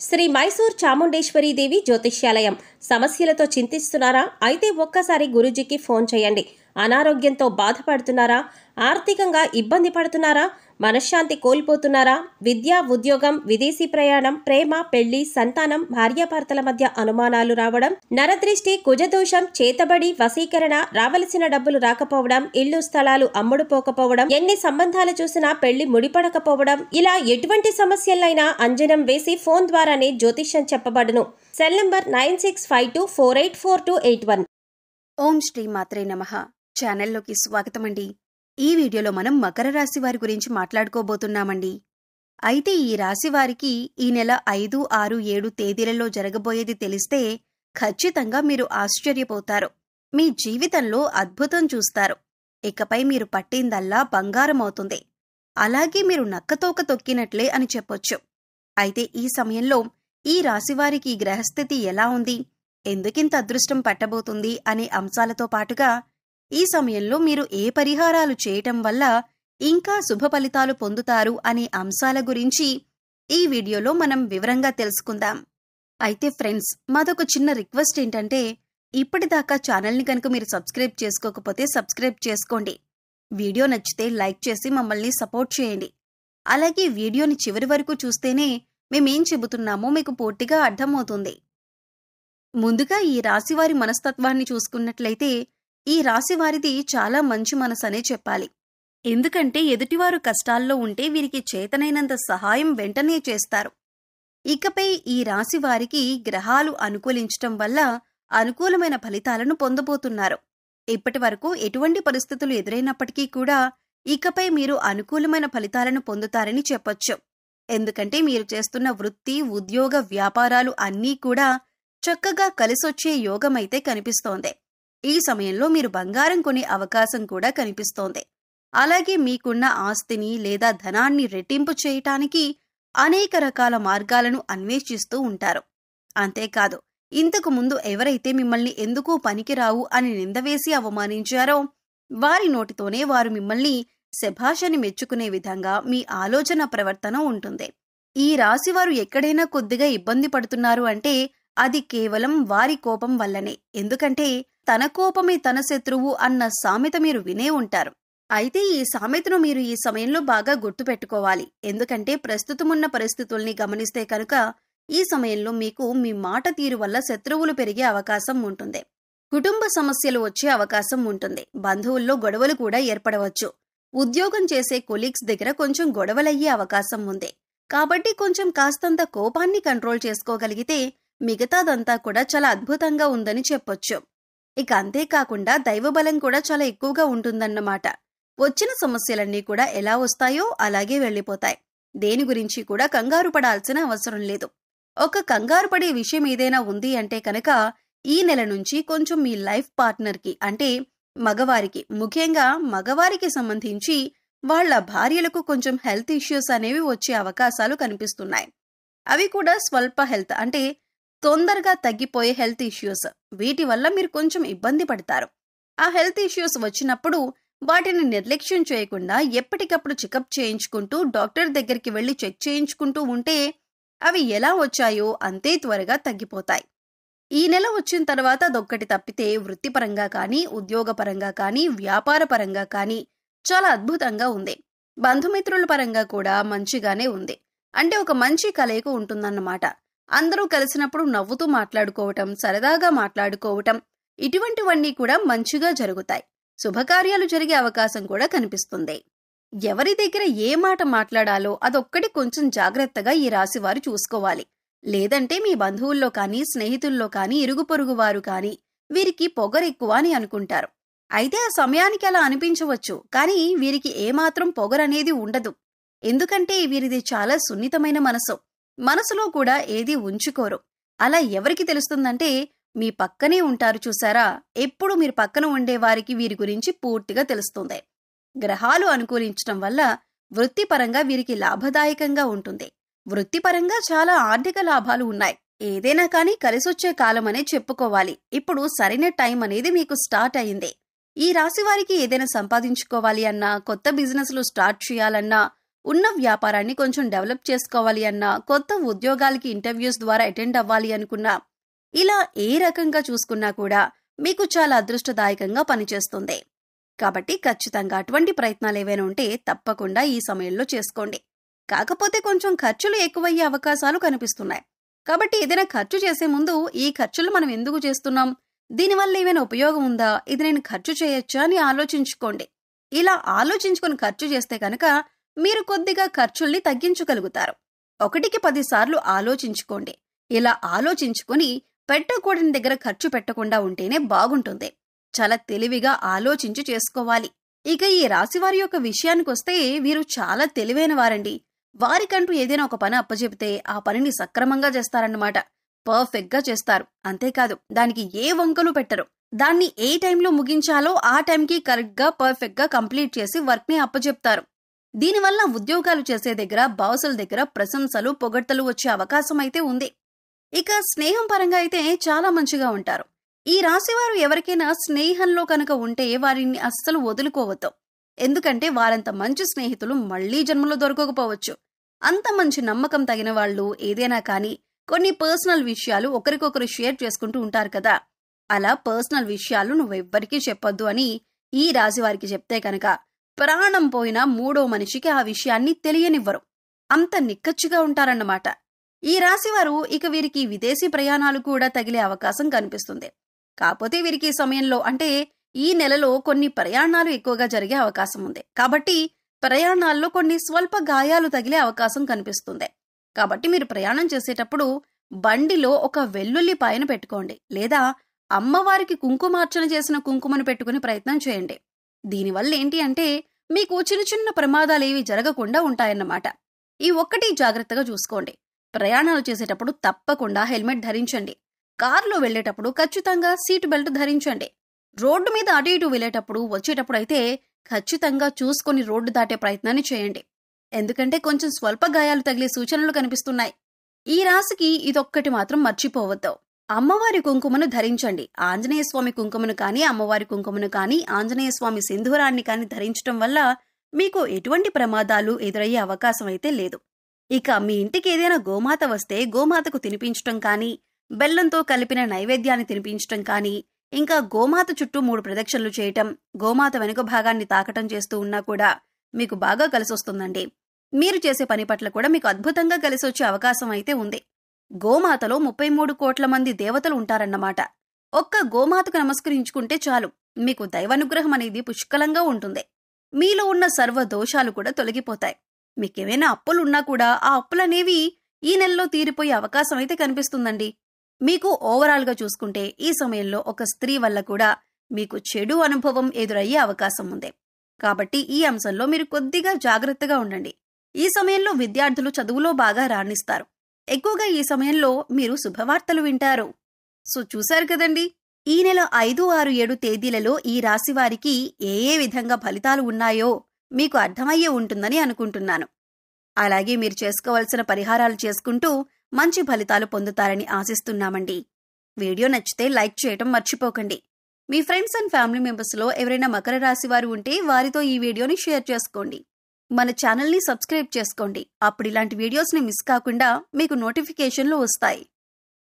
శ్రీ మైసూర్ చాముండేశ్వరి దేవి జ్యోతిష్యాలయం. సమస్యలతో చింతిస్తున్నారా? అయితే ఒక్కసారి గురూజీకి ఫోన్ చేయండి. అనారోగ్యంతో బాధపడుతున్నారా? ఆర్థికంగా ఇబ్బంది పడుతున్నారా? మనశ్శాంతి కోల్పోతున్నారా? విద్య, ఉద్యోగం, విదేశీ ప్రయాణం, ప్రేమ, పెళ్లి, సంతానం, భార్యాభర్తల మధ్య అనుమానాలు రావడం, నరదృష్టి, కుజదోషం, చేతబడి, వశీకరణ, రావలసిన డబ్బులు రాకపోవడం, ఇల్లు స్థలాలు అమ్ముడుపోకపోవడం, ఎన్ని సంబంధాలు చూసినా పెళ్లి ముడిపడకపోవడం, ఇలా ఎటువంటి సమస్యలైనా అంజనం వేసి ఫోన్ ద్వారానే జ్యోతిష్యం చెప్పబడును. Cell number 9652484281. ఓం శ్రీ మాత్రే నమః. ఛానల్లోకి స్వాగతమండి. ఈ వీడియోలో మనం మకర రాశి వారి గురించి మాట్లాడుకోబోతున్నామండి. అయితే ఈ రాశి వారికి ఈ నెల 5, 6, 7 తేదీలలో జరగబోయేది తెలిస్తే ఖచ్చితంగా మీరు ఆశ్చర్యపోతారు. మీ జీవితంలో అద్భుతం చూస్తారు. ఇకపై మీరు పట్టిందల్లా బంగారమవుతుంది. అలాగే మీరు నక్కతోక తొక్కినట్లే అని చెప్పొచ్చు. అయితే ఈ సమయంలో ఈ రాశివారికి గ్రహస్థితి ఎలా ఉంది, ఎందుకింత అదృష్టం పట్టబోతుంది అనే అంశాలతో పాటుగా ఈ సమయంలో మీరు ఏ పరిహారాలు చేయటం వల్ల ఇంకా శుభ ఫలితాలు పొందుతారు అనే అంశాల గురించి ఈ వీడియోలో మనం వివరంగా తెలుసుకుందాం. అయితే ఫ్రెండ్స్, మాదొక చిన్న రిక్వెస్ట్ ఏంటంటే, ఇప్పటిదాకా ఛానల్ని కనుక మీరు సబ్స్క్రైబ్ చేసుకోకపోతే సబ్స్క్రైబ్ చేసుకోండి. వీడియో నచ్చితే లైక్ చేసి మమ్మల్ని సపోర్ట్ చేయండి. అలాగే వీడియోని చివరి వరకు చూస్తేనే మేమేం చెబుతున్నామో మీకు పూర్తిగా అర్థమవుతుంది. ముందుగా ఈ రాశివారి మనస్తత్వాన్ని చూసుకున్నట్లయితే ఈ రాశివారిది చాలా మంచి మనసనే చెప్పాలి. ఎందుకంటే ఎదుటివారు కష్టాల్లో ఉంటే వీరికి చేతనైనంత సహాయం వెంటనే చేస్తారు. ఇకపై ఈ రాశివారికి గ్రహాలు అనుకూలించటం వల్ల అనుకూలమైన ఫలితాలను పొందబోతున్నారు. ఇప్పటి వరకు ఎటువంటి పరిస్థితులు ఎదురైనప్పటికీ కూడా ఇకపై మీరు అనుకూలమైన ఫలితాలను పొందుతారని చెప్పొచ్చు. ఎందుకంటే మీరు చేస్తున్న వృత్తి, ఉద్యోగ, వ్యాపారాలు అన్నీ కూడా చక్కగా కలిసొచ్చే యోగమైతే కనిపిస్తోంది. ఈ సమయంలో మీరు బంగారం కొనే అవకాశం కూడా కనిపిస్తోంది. అలాగే మీకున్న ఆస్తిని లేదా ధనాన్ని రెట్టింపు చేయటానికి అనేక రకాల మార్గాలను అన్వేషిస్తూ ఉంటారు. అంతేకాదు, ఇంతకు ముందు ఎవరైతే మిమ్మల్ని ఎందుకు పనికిరావు అని నిందవేసి అవమానించారో వారి నోటితోనే వారు మిమ్మల్ని శభాషని మెచ్చుకునే విధంగా మీ ఆలోచన ప్రవర్తన ఉంటుంది. ఈ రాశివారు ఎక్కడైనా కొద్దిగా ఇబ్బంది పడుతున్నారు అంటే అది కేవలం వారి కోపం వల్లనే. ఎందుకంటే తన కోపమే తన శత్రువు అన్న సామెత మీరు వినే ఉంటారు. అయితే ఈ సామెతను మీరు ఈ సమయంలో బాగా గుర్తుపెట్టుకోవాలి. ఎందుకంటే ప్రస్తుతమున్న పరిస్థితుల్ని గమనిస్తే కనుక ఈ సమయంలో మీకు మీ మాట తీరు వల్ల శత్రువులు పెరిగే అవకాశం ఉంటుంది. కుటుంబ సమస్యలు వచ్చే అవకాశం ఉంటుంది. బంధువుల్లో గొడవలు కూడా ఏర్పడవచ్చు. ఉద్యోగం చేసే కొలీగ్స్ దగ్గర కొంచెం గొడవలయ్యే అవకాశం ఉంది. కాబట్టి కొంచెం కాస్తంత కోపాన్ని కంట్రోల్ చేసుకోగలిగితే మిగతాదంతా కూడా చాలా అద్భుతంగా ఉందని చెప్పొచ్చు. ఇక అంతేకాకుండా దైవబలం కూడా చాలా ఎక్కువగా ఉంటుందన్నమాట. వచ్చిన సమస్యలన్నీ కూడా ఎలా వస్తాయో అలాగే వెళ్లిపోతాయి. దేని గురించి కూడా కంగారు పడాల్సిన అవసరం లేదు. ఒక కంగారు పడే విషయం ఏదైనా ఉంది అంటే కనుక ఈ నెల నుంచి కొంచెం మీ లైఫ్ పార్ట్నర్కి, అంటే మగవారికి, ముఖ్యంగా మగవారికి సంబంధించి వాళ్ల భార్యలకు కొంచెం హెల్త్ ఇష్యూస్ అనేవి వచ్చే అవకాశాలు కనిపిస్తున్నాయి. అవి కూడా స్వల్ప హెల్త్, అంటే తొందరగా తగ్గిపోయే హెల్త్ ఇష్యూస్. వీటి వల్ల మీరు కొంచెం ఇబ్బంది పడతారు. ఆ హెల్త్ ఇష్యూస్ వచ్చినప్పుడు వాటిని నిర్లక్ష్యం చేయకుండా ఎప్పటికప్పుడు చెకప్ చేయించుకుంటూ డాక్టర్ దగ్గరికి వెళ్లి చెక్ చేయించుకుంటూ ఉంటే అవి ఎలా వచ్చాయో అంతే త్వరగా తగ్గిపోతాయి. ఈ నెల వచ్చిన తర్వాత అదొక్కటి తప్పితే వృత్తిపరంగా కానీ, ఉద్యోగపరంగా కానీ, వ్యాపారపరంగా కానీ చాలా అద్భుతంగా ఉంది. బంధుమిత్రుల పరంగా కూడా మంచిగానే ఉంది. అంటే ఒక మంచి కలయిక ఉంటుందన్నమాట. అందరూ కలిసినప్పుడు నవ్వుతూ మాట్లాడుకోవటం, సరదాగా మాట్లాడుకోవటం, ఇటువంటివన్నీ కూడా మంచిగా జరుగుతాయి. శుభకార్యాలు జరిగే అవకాశం కూడా కనిపిస్తుంది. ఎవరి దగ్గర ఏ మాట మాట్లాడాలో అదొక్కటి కొంచెం జాగ్రత్తగా ఈ రాశివారు చూసుకోవాలి. లేదంటే మీ బంధువుల్లో కానీ, స్నేహితుల్లో కానీ, ఇరుగు పొరుగు వారు కానీ వీరికి పొగరెక్కువ అని అనుకుంటారు. అయితే ఆ సమయానికి అలా అనిపించవచ్చు, కానీ వీరికి ఏమాత్రం పొగరనేది ఉండదు. ఎందుకంటే వీరిది చాలా సున్నితమైన మనసులో కూడా ఏది ఉంచుకోరు. అలా ఎవరికి తెలుస్తుందంటే మీ పక్కనే ఉంటారు చూసారా, ఎప్పుడు మీరు పక్కన ఉండేవారికి వీరి గురించి పూర్తిగా తెలుస్తుంది. గ్రహాలు అనుకూలించటం వల్ల వృత్తిపరంగా వీరికి లాభదాయకంగా ఉంటుంది. వృత్తిపరంగా చాలా ఆర్థిక లాభాలు ఉన్నాయి. ఏదైనా కానీ కలిసొచ్చే కాలం అనే చెప్పుకోవాలి. ఇప్పుడు సరైన టైం అనేది మీకు స్టార్ట్ అయింది. ఈ రాశి వారికి ఏదైనా సంపాదించుకోవాలి అన్నా, కొత్త బిజినెస్లు స్టార్ట్ చేయాలన్నా, ఉన్న వ్యాపారాన్ని కొంచెం డెవలప్ చేసుకోవాలి అన్నా, కొత్త ఉద్యోగాలకి ఇంటర్వ్యూస్ ద్వారా అటెండ్ అవ్వాలి అనుకున్నా, ఇలా ఏ రకంగా చూసుకున్నా కూడా మీకు చాలా అదృష్టదాయకంగా పనిచేస్తుంది. కాబట్టి ఖచ్చితంగా అటువంటి ప్రయత్నాలు ఏవైనా ఉంటే తప్పకుండా ఈ సమయంలో చేసుకోండి. కాకపోతే కొంచెం ఖర్చులు ఎక్కువయ్యే అవకాశాలు కనిపిస్తున్నాయి. కాబట్టి ఏదైనా ఖర్చు చేసే ముందు ఈ ఖర్చులు మనం ఎందుకు చేస్తున్నాం, దీనివల్ల ఏమైనా ఉపయోగం ఉందా, ఇది నేను ఖర్చు చేయొచ్చా అని ఆలోచించుకోండి. ఇలా ఆలోచించుకొని ఖర్చు చేస్తే కనుక మీరు కొద్దిగా ఖర్చుల్ని తగ్గించగలుగుతారు. 1కి 10 సార్లు ఆలోచించుకోండి. ఇలా ఆలోచించుకుని పెట్టకూడని దగ్గర ఖర్చు పెట్టకుండా ఉంటేనే బాగుంటుంది. చాలా తెలివిగా ఆలోచించి చేసుకోవాలి. ఇక ఈ రాశివారి యొక్క విషయానికొస్తే వీరు చాలా తెలివైన వారండి. వారికంటూ ఏదైనా ఒక పని అప్పచెబితే ఆ పనిని సక్రమంగా చేస్తారన్నమాట. పర్ఫెక్ట్ గా చేస్తారు. అంతేకాదు దానికి ఏ వంకలు పెట్టరు. దాన్ని ఏ టైంలో ముగించాలో ఆ టైంకి కరెక్ట్ గా పర్ఫెక్ట్ గా కంప్లీట్ చేసి వర్క్ ని అప్పచెప్తారు. దీనివల్ల ఉద్యోగాలు చేసే దగ్గర, బాసుల దగ్గర ప్రశంసలు, పొగడ్తలు వచ్చే అవకాశం అయితే ఉంది. ఇక స్నేహం పరంగా అయితే చాలా మంచిగా ఉంటారు. ఈ రాశివారు ఎవరికైనా స్నేహంలో కనుక ఉంటే వారిని అస్సలు వదులుకోవద్దు. ఎందుకంటే వారంత మంచి స్నేహితులు మళ్లీ జన్మలో దొరకకపోవచ్చు. అంత మంచి నమ్మకం తగిన వాళ్ళు ఏదైనా కానీ కొన్ని పర్సనల్ విషయాలు ఒకరికొకరు షేర్ చేసుకుంటూ ఉంటారు కదా, అలా పర్సనల్ విషయాలు నువ్వెవ్వరికీ చెప్పొద్దు అని ఈ రాశివారికి చెప్తే కనుక ప్రాణం పోయినా మూడో మనిషికి ఆ విషయాన్ని తెలియనివ్వరు. అంత నిక్కచ్చిగా ఉంటారన్నమాట. ఈ రాశివారు ఇక వీరికి విదేశీ ప్రయాణాలు కూడా తగిలే అవకాశం కనిపిస్తుంది. కాకపోతే వీరికి ఈ సమయంలో అంటే ఈ నెలలో కొన్ని ప్రయాణాలు ఎక్కువగా జరిగే అవకాశం ఉంది. కాబట్టి ప్రయాణాల్లో కొన్ని స్వల్ప గాయాలు తగిలే అవకాశం కనిపిస్తుంది. కాబట్టి మీరు ప్రయాణం చేసేటప్పుడు బండిలో ఒక వెల్లుల్లిపాయను పెట్టుకోండి, లేదా అమ్మవారికి కుంకుమార్చన చేసిన కుంకుమను పెట్టుకుని ప్రయత్నం చేయండి. దీనివల్ల ఏంటి అంటే మీకు చిన్న చిన్న ప్రమాదాలేవి జరగకుండా ఉంటాయన్నమాట. ఈ ఒక్కటి జాగ్రత్తగా చూసుకోండి. ప్రయాణాలు చేసేటప్పుడు తప్పకుండా హెల్మెట్ ధరించండి. కారులో వెళ్లేటప్పుడు ఖచ్చితంగా సీట్ బెల్ట్ ధరించండి. రోడ్డు మీద అటు ఇటు వెళ్లేటప్పుడు వచ్చేటప్పుడు అయితే ఖచ్చితంగా చూసుకొని రోడ్డు దాటే ప్రయత్నాన్ని చేయండి. ఎందుకంటే కొంచెం స్వల్ప గాయాలు తగిలే సూచనలు కనిపిస్తున్నాయి. ఈ రాశికి ఇదొక్కటి మాత్రం మర్చిపోవద్దు. అమ్మవారి కుంకుమను ధరించండి. ఆంజనేయ స్వామి కుంకుమను కానీ, అమ్మవారి కుంకుమను కానీ, ఆంజనేయ స్వామి సింధూరాన్ని కానీ ధరించడం వల్ల మీకు ఎటువంటి ప్రమాదాలు ఎదురయ్యే అవకాశం అయితే లేదు. ఇక మీ ఇంటికి ఏదైనా గోమాత వస్తే గోమాతకు తినిపించటం కానీ, బెల్లంతో కలిపిన నైవేద్యాన్ని తినిపించటం కానీ, ఇంకా గోమాత చుట్టూ 3 ప్రదక్షిణలు చేయటం, గోమాత వెనుక భాగాన్ని తాకటం చేస్తూ ఉన్నా కూడా మీకు బాగా కలిసొస్తుందండి. మీరు చేసే పని పట్ల కూడా మీకు అద్భుతంగా కలిసొచ్చే అవకాశం అయితే ఉంది. గోమాతలో 33 కోట్ల మంది దేవతలు ఉంటారన్నమాట. ఒక్క గోమాతకు నమస్కరించుకుంటే చాలు, మీకు దైవానుగ్రహం అనేది పుష్కలంగా ఉంటుంది. మీలో ఉన్న సర్వ దోషాలు కూడా తొలగిపోతాయి. మీకేమైనా అప్పులున్నా కూడా ఆ అప్పులనేవి ఈ నెలలో తీరిపోయే అవకాశం అయితే కనిపిస్తుందండి. మీకు ఓవరాల్ గా చూసుకుంటే ఈ సమయంలో ఒక స్త్రీ వల్ల కూడా మీకు చెడు అనుభవం ఎదురయ్యే అవకాశం ఉంది. కాబట్టి ఈ అంశంలో మీరు కొద్దిగా జాగ్రత్తగా ఉండండి. ఈ సమయంలో విద్యార్థులు చదువులో బాగా రాణిస్తారు. ఎక్కువగా ఈ సమయంలో మీరు శుభవార్తలు వింటారు. సో చూశారు కదండి, ఈ నెల 5, 6, 7 తేదీలలో ఈ రాశి వారికి ఏ విధంగా ఫలితాలు ఉన్నాయో మీకు అర్థమయ్యే ఉంటుందని అనుకుంటున్నాను. అలాగే మీరు చేసుకోవాల్సిన పరిహారాలు చేసుకుంటూ మంచి ఫలితాలు పొందుతారని ఆశిస్తున్నామండి. వీడియో నచ్చితే లైక్ చేయటం మర్చిపోకండి. మీ ఫ్రెండ్స్ అండ్ ఫ్యామిలీ మెంబర్స్లో ఎవరైనా మకర రాశి వారు ఉంటే వారితో ఈ వీడియోని షేర్ చేసుకోండి. మన ఛానల్ని సబ్స్క్రైబ్ చేసుకోండి. అప్పుడు ఇలాంటి వీడియోస్ని మిస్ కాకుండా మీకు నోటిఫికేషన్లు వస్తాయి.